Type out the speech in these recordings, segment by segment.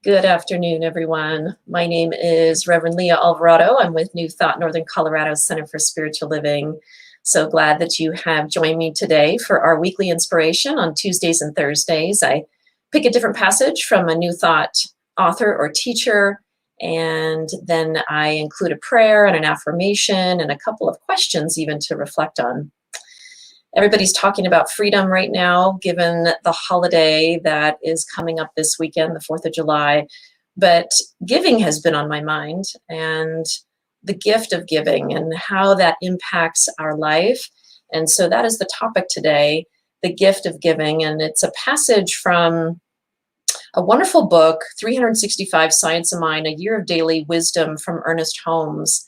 Good afternoon, everyone. My name is Reverend Leah Alvarado. I'm with New Thought Northern Colorado Center for Spiritual Living. So glad that you have joined me today for our weekly inspiration on Tuesdays and Thursdays. I pick a different passage from a New Thought author or teacher, and then I include a prayer and an affirmation and a couple of questions even to reflect on. Everybody's talking about freedom right now, given the holiday that is coming up this weekend, the 4th of July. But giving has been on my mind, and the gift of giving and how that impacts our life. And so that is the topic today, the gift of giving. And it's a passage from a wonderful book, 365 Science of Mind, A Year of Daily Wisdom from Ernest Holmes.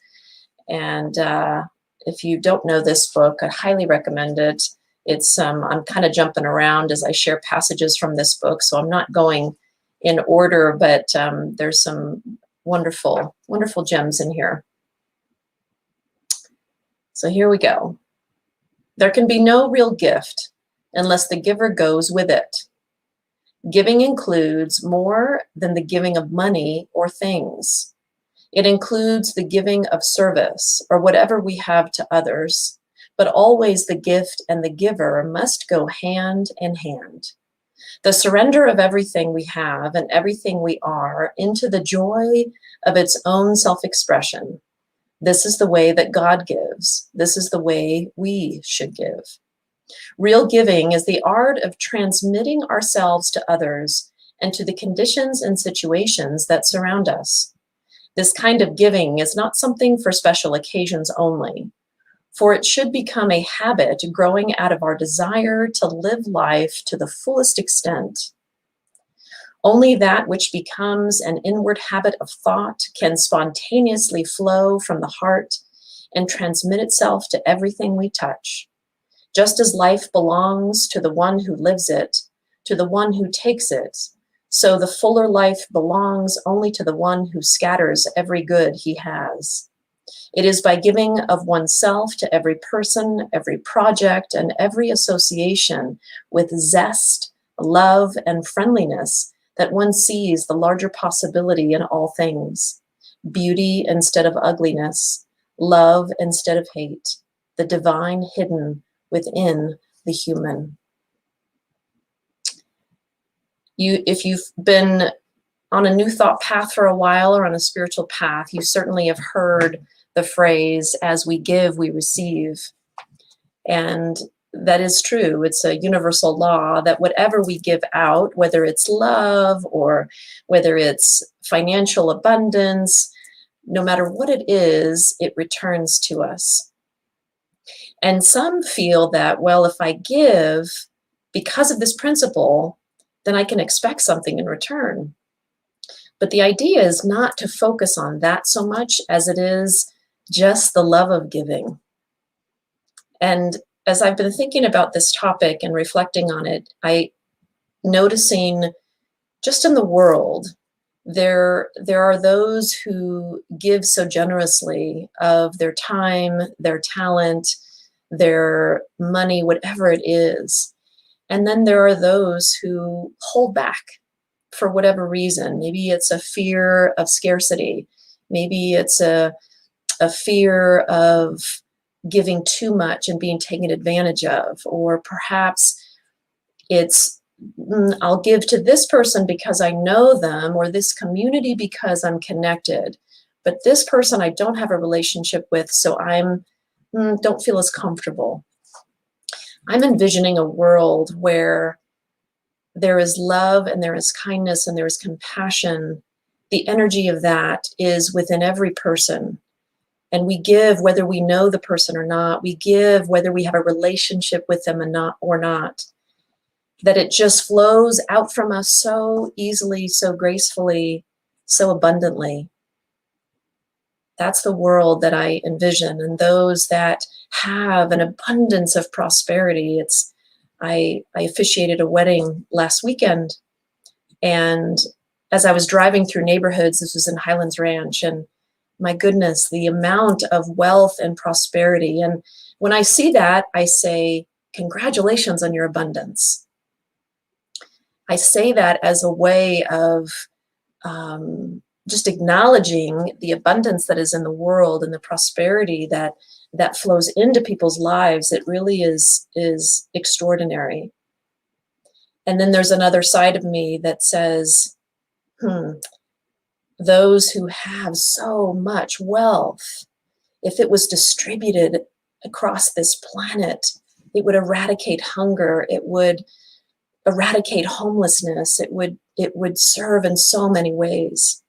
And if you don't know this book, I highly recommend it. It's I'm kind of jumping around as I share passages from this book, so I'm not going in order, but there's some wonderful, wonderful gems in here. So here we go. There can be no real gift unless the giver goes with it. Giving includes more than the giving of money or things. It includes the giving of service or whatever we have to others, but always the gift and the giver must go hand in hand. The surrender of everything we have and everything we are into the joy of its own self-expression. This is the way that God gives. This is the way we should give. Real giving is the art of transmitting ourselves to others and to the conditions and situations that surround us. This kind of giving is not something for special occasions only, for it should become a habit growing out of our desire to live life to the fullest extent. Only that which becomes an inward habit of thought can spontaneously flow from the heart and transmit itself to everything we touch. Just as life belongs to the one who lives it, to the one who takes it, so the fuller life belongs only to the one who scatters every good he has. It is by giving of oneself to every person, every project, and every association with zest, love, and friendliness that one sees the larger possibility in all things. Beauty instead of ugliness, love instead of hate, the divine hidden within the human. If you've been on a new thought path for a while or on a spiritual path, you certainly have heard the phrase, as we give, we receive. And that is true. It's a universal law that whatever we give out, whether it's love or whether it's financial abundance, no matter what it is, it returns to us. And some feel that, well, if I give because of this principle, then I can expect something in return. But the idea is not to focus on that so much as it is just the love of giving. And as I've been thinking about this topic and reflecting on it, noticing just in the world, there are those who give so generously of their time, their talent, their money, whatever it is. And then there are those who hold back for whatever reason. Maybe it's a fear of scarcity. Maybe it's a fear of giving too much and being taken advantage of. Or perhaps it's, I'll give to this person because I know them, or this community because I'm connected. But this person I don't have a relationship with, so don't feel as comfortable. I'm envisioning a world where there is love and there is kindness and there is compassion. The energy of that is within every person. And we give whether we know the person or not. We give whether we have a relationship with them or not. That it just flows out from us so easily, so gracefully, so abundantly. That's the world that I envision. And those that have an abundance of prosperity. I officiated a wedding last weekend, and as I was driving through neighborhoods, this was in Highlands Ranch, and my goodness, the amount of wealth and prosperity. And when I see that, I say, congratulations on your abundance. I say that as a way of just acknowledging the abundance that is in the world and the prosperity that flows into people's lives, it really is extraordinary. And then there's another side of me that says, those who have so much wealth, if it was distributed across this planet, it would eradicate hunger, it would eradicate homelessness, it would serve in so many ways.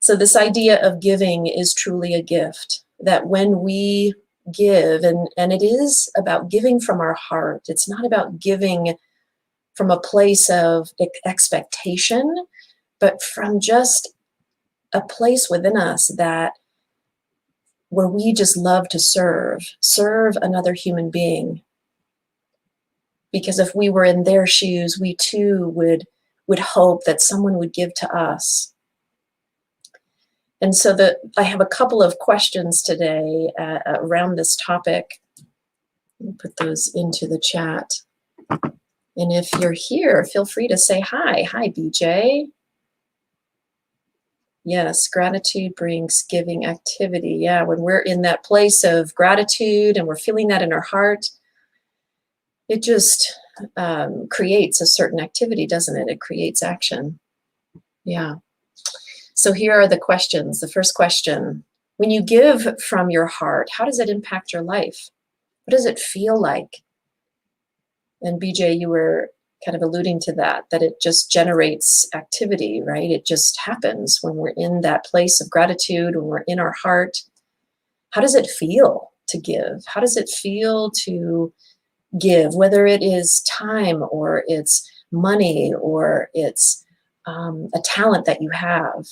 So this idea of giving is truly a gift, that when we give, and it is about giving from our heart, it's not about giving from a place of expectation, but from just a place within us that where we just love to serve another human being. Because if we were in their shoes, we too would hope that someone would give to us. And so I have a couple of questions today around this topic. Let me put those into the chat. And if you're here, feel free to say hi. Hi, BJ. Yes, gratitude brings giving activity. Yeah, when we're in that place of gratitude and we're feeling that in our heart, it just creates a certain activity, doesn't it? It creates action. Yeah. So here are the questions. The first question, when you give from your heart, how does it impact your life? What does it feel like? And BJ, you were kind of alluding to that it just generates activity, right? It just happens when we're in that place of gratitude, when we're in our heart. How does it feel to give? How does it feel to give, whether it is time or it's money or it's a talent that you have?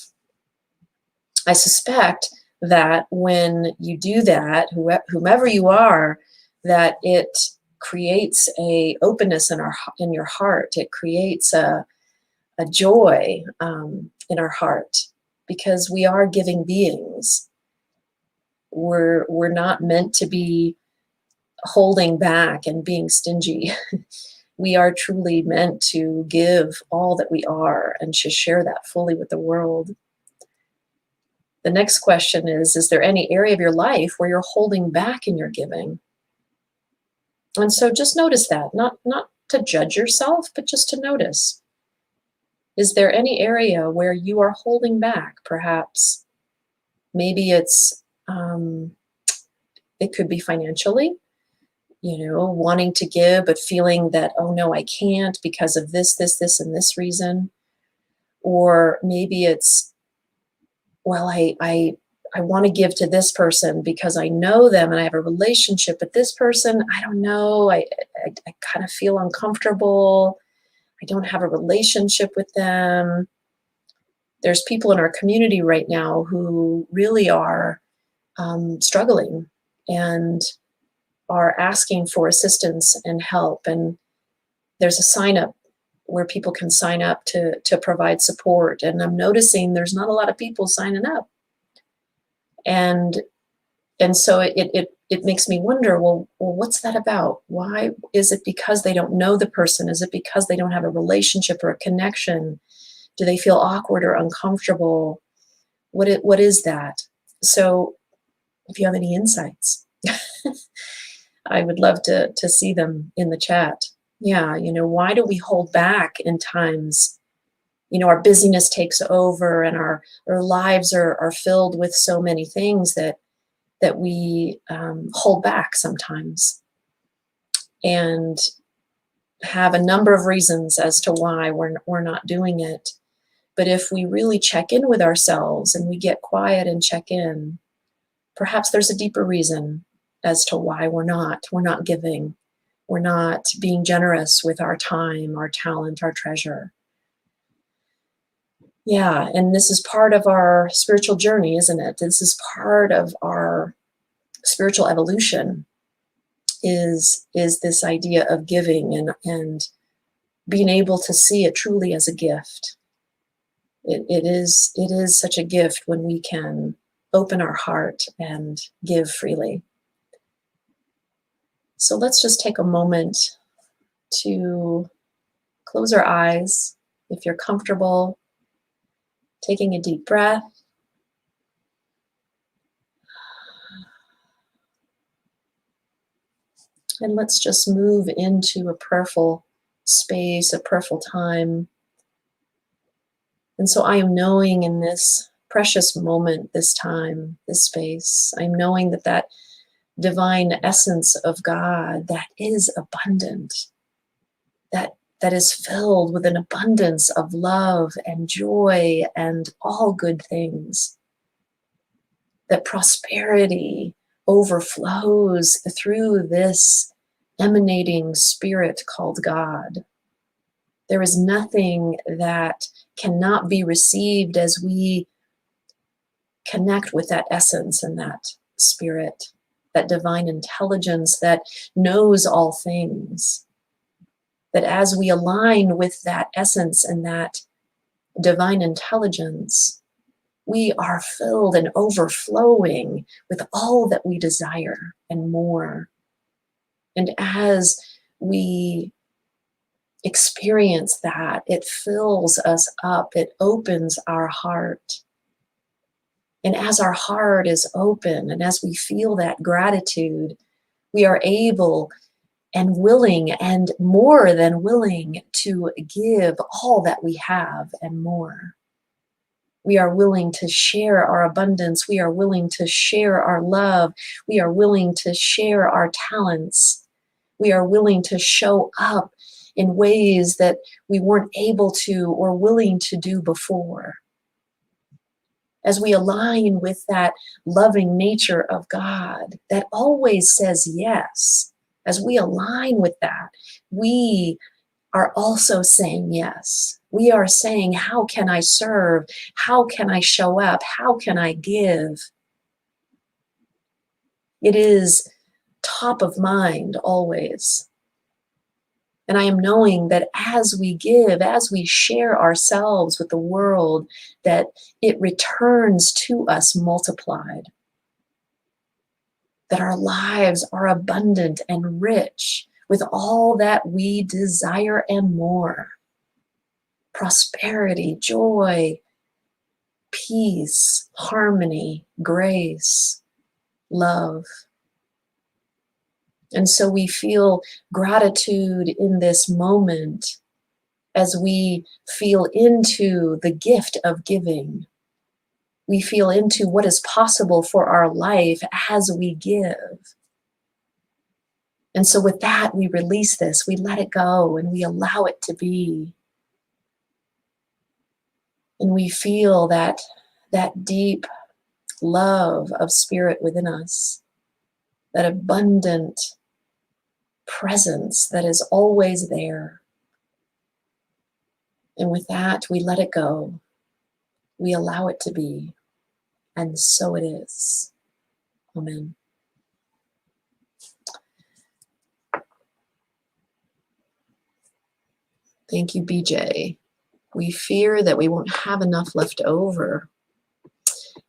I suspect that when you do that, whomever you are, that it creates a openness in your heart. It creates a joy in our heart, because we are giving beings. We're not meant to be holding back and being stingy. We are truly meant to give all that we are and to share that fully with the world. The next question is there any area of your life where you're holding back in your giving? And so just notice that, not to judge yourself, but just to notice. Is there any area where you are holding back, perhaps? Maybe it's, it could be financially, wanting to give, but feeling that, oh no, I can't because of this, and this reason. Or maybe it's, well, I want to give to this person because I know them and I have a relationship with this person. I don't know. I kind of feel uncomfortable. I don't have a relationship with them. There's people in our community right now who really are struggling and are asking for assistance and help. And there's a sign up where people can sign up to provide support. And I'm noticing there's not a lot of people signing up. And so it makes me wonder, well, what's that about? Why is it because they don't know the person? Is it because they don't have a relationship or a connection? Do they feel awkward or uncomfortable? What is that? So if you have any insights, I would love to see them in the chat. Yeah, why do we hold back in times? Our busyness takes over and our lives are filled with so many things that we hold back sometimes, and have a number of reasons as to why we're not doing it. But if we really check in with ourselves and we get quiet and check in, perhaps there's a deeper reason as to why we're not giving. We're not being generous with our time, our talent, our treasure. Yeah, and this is part of our spiritual journey, isn't it? This is part of our spiritual evolution, is this idea of giving and being able to see it truly as a gift. It is such a gift when we can open our heart and give freely. So let's just take a moment to close our eyes If you're comfortable, taking a deep breath. And let's just move into a prayerful space, a prayerful time. And so I am knowing in this precious moment, this time, this space, I'm knowing that that divine essence of God that is abundant, that is filled with an abundance of love and joy and all good things, that prosperity overflows through this emanating spirit called God. There is nothing that cannot be received as we connect with that essence and that spirit, that divine intelligence that knows all things. That as we align with that essence and that divine intelligence, we are filled and overflowing with all that we desire and more. And as we experience that, it fills us up, it opens our heart. And as our heart is open and as we feel that gratitude, we are able and willing and more than willing to give all that we have and more. We are willing to share our abundance. We are willing to share our love. We are willing to share our talents. We are willing to show up in ways that we weren't able to or willing to do before. As we align with that loving nature of God that always says yes, as we align with that, we are also saying yes. We are saying, how can I serve? How can I show up? How can I give? It is top of mind always. And I am knowing that as we give, as we share ourselves with the world, that it returns to us multiplied. That our lives are abundant and rich with all that we desire and more. Prosperity, joy, peace, harmony, grace, love. And so we feel gratitude in this moment as we feel into the gift of giving. We feel into what is possible for our life as we give. And so with that, we release this, we let it go, and we allow it to be. And we feel that deep love of spirit within us, that abundant presence that is always there. And with that, we let it go. We allow it to be. And so it is. Amen. Thank you, BJ. We fear that we won't have enough left over.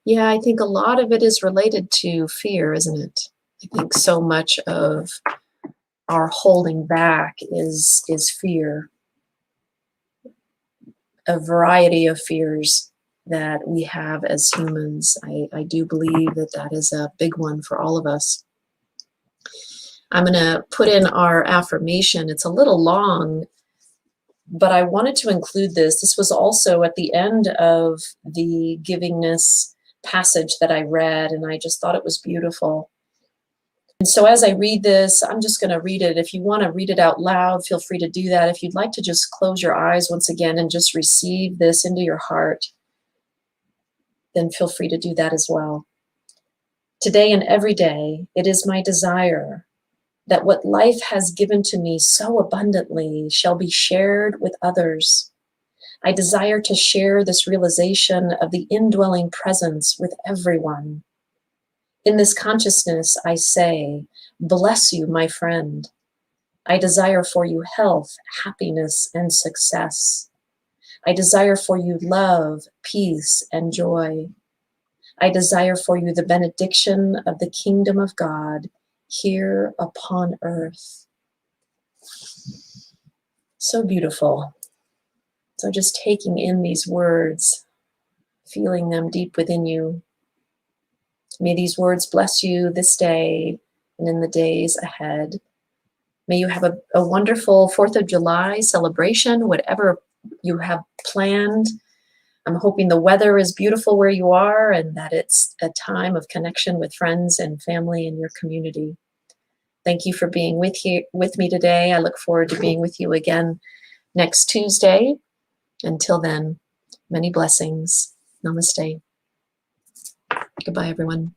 Yeah, I think a lot of it is related to fear, isn't it? I think so much of our holding back is fear. A variety of fears that we have as humans. I do believe that that is a big one for all of us. I'm going to put in our affirmation. It's a little long, but I wanted to include this. This was also at the end of the givingness passage that I read, and I just thought it was beautiful. And so as I read this, I'm just going to read it. If you want to read it out loud, feel free to do that. If you'd like to just close your eyes once again and just receive this into your heart, then feel free to do that as well. Today and every day, it is my desire that what life has given to me so abundantly shall be shared with others. I desire to share this realization of the indwelling presence with everyone. In this consciousness, I say, bless you, my friend. I desire for you health, happiness, and success. I desire for you love, peace, and joy. I desire for you the benediction of the kingdom of God here upon earth. So beautiful. So just taking in these words, feeling them deep within you. May these words bless you this day and in the days ahead. May you have a wonderful 4th of July celebration, whatever you have planned. I'm hoping the weather is beautiful where you are and that it's a time of connection with friends and family in your community. Thank you for being with me today. I look forward to being with you again next Tuesday. Until then, many blessings. Namaste. Goodbye, everyone.